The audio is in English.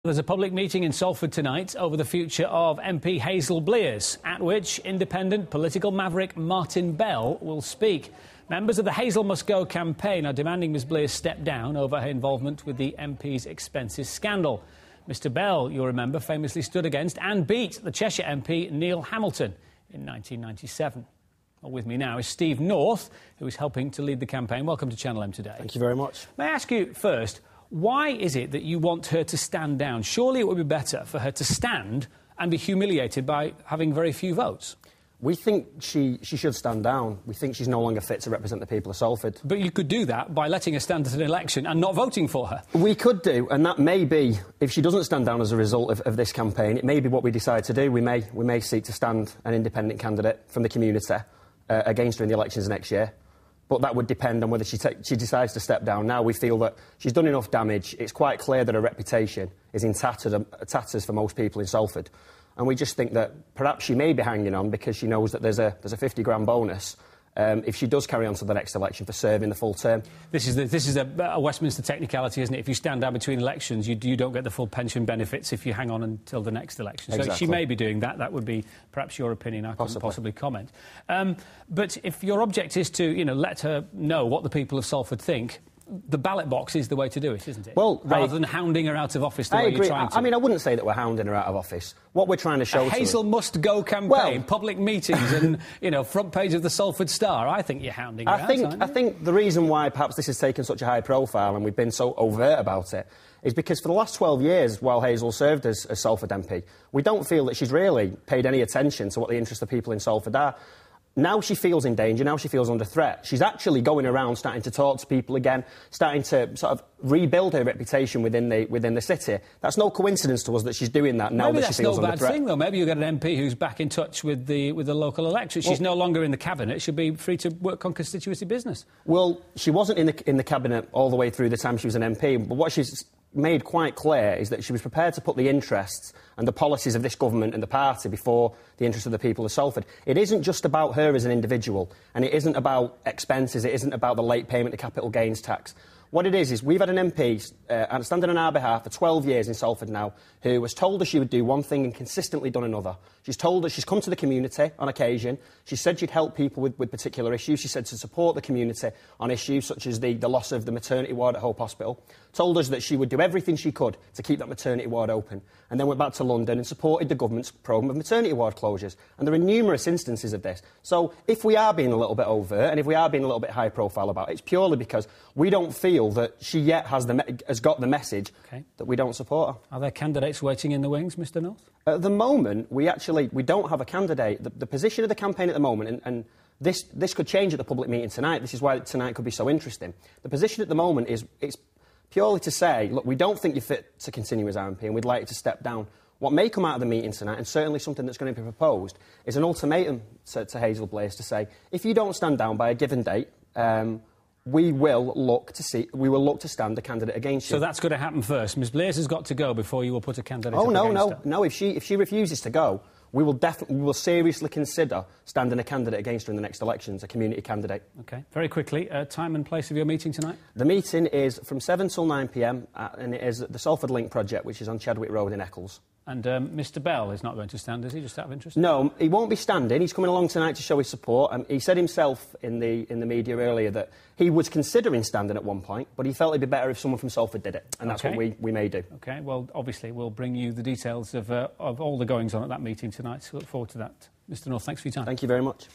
There's a public meeting in Salford tonight over the future of MP Hazel Blears, at which independent political maverick Martin Bell will speak. Members of the Hazel Must Go campaign are demanding Ms Blears step down over her involvement with the MP's expenses scandal. Mr Bell, you'll remember, famously stood against and beat the Cheshire MP Neil Hamilton in 1997. Well, with me now is Steve North, who is helping to lead the campaign. Welcome to Channel M today. Thank you very much. May I ask you first, why is it that you want her to stand down? Surely it would be better for her to stand and be humiliated by having very few votes. We think she should stand down. We think she's no longer fit to represent the people of Salford. But you could do that by letting her stand at an election and not voting for her. We could do, and that may be, if she doesn't stand down as a result of this campaign, it may be what we decide to do. We may seek to stand an independent candidate from the community against her in the elections next year. But that would depend on whether she decides to step down. Now we feel that she's done enough damage. It's quite clear that her reputation is in tatters for most people in Salford. And we just think that perhaps she may be hanging on because she knows that there's a 50 grand bonus if she does carry on to the next election for serving the full term. This is a Westminster technicality, isn't it? If you stand down between elections, you don't get the full pension benefits if you hang on until the next election. Exactly. So she may be doing that. That would be perhaps your opinion. I couldn't possibly comment. But if your object is to, let her know what the people of Salford think, the ballot box is the way to do it, isn't it? Well, rather than hounding her out of office the way agree. you're trying to. I mean, I wouldn't say that we're hounding her out of office. What we're trying to show to Hazel Must Go campaign, public meetings and, front page of the Salford Star. I think you're hounding her out, I think the reason why perhaps this has taken such a high profile and we've been so overt about it is because for the last 12 years, while Hazel served as Salford MP, we don't feel that she's really paid any attention to what the interests of people in Salford are. Now she feels in danger, now she feels under threat. She's actually going around starting to talk to people again, starting to sort of rebuild her reputation within the city. That's no coincidence to us that she's doing that now that she feels under threat. Maybe that's no bad thing, though. Maybe you'll get an MP who's back in touch with the local electorate. She's no longer in the cabinet. She'll be free to work on constituency business. Well, she wasn't in the cabinet all the way through the time she was an MP, but what she's made quite clear is that she was prepared to put the interests and the policies of this government and the party before the interests of the people of Salford. It isn't just about her as an individual, and it isn't about expenses, it isn't about the late payment of capital gains tax. What it is we've had an MP standing on our behalf for 12 years in Salford now who has told us she would do one thing and consistently done another. She's told us she's come to the community on occasion. She said she'd help people with particular issues. She said to support the community on issues such as the loss of the maternity ward at Hope Hospital. Told us that she would do everything she could to keep that maternity ward open. And then went back to London and supported the government's programme of maternity ward closures. And there are numerous instances of this. So if we are being a little bit overt and if we are being a little bit high profile about it, it's purely because we don't feel that she yet has got the message that we don't support her. Are there candidates waiting in the wings, Mr North? At the moment, we don't have a candidate. The position of the campaign at the moment, and this could change at the public meeting tonight. This is why tonight could be so interesting. The position at the moment is it's purely to say, look, we don't think you're fit to continue as our MP and we'd like you to step down. What may come out of the meeting tonight, and certainly something that's going to be proposed, is an ultimatum to Hazel Blears to say, if you don't stand down by a given date, we will look to stand a candidate against you. So that's going to happen first. Ms Blears has got to go before you will put a candidate up against her. No. If she refuses to go, we will seriously consider standing a candidate against her in the next elections, a community candidate. OK. Very quickly, time and place of your meeting tonight? The meeting is from 7 till 9 p.m. And it is at the Salford Link project, which is on Chadwick Road in Eccles. And Mr Bell is not going to stand, is he, just out of interest? No, he won't be standing. He's coming along tonight to show his support. He said himself in the media earlier that he was considering standing at one point, but he felt it'd be better if someone from Salford did it, and that's what we may do. OK, well, obviously, we'll bring you the details of all the goings-on at that meeting tonight, so look forward to that. Mr North, thanks for your time. Thank you very much.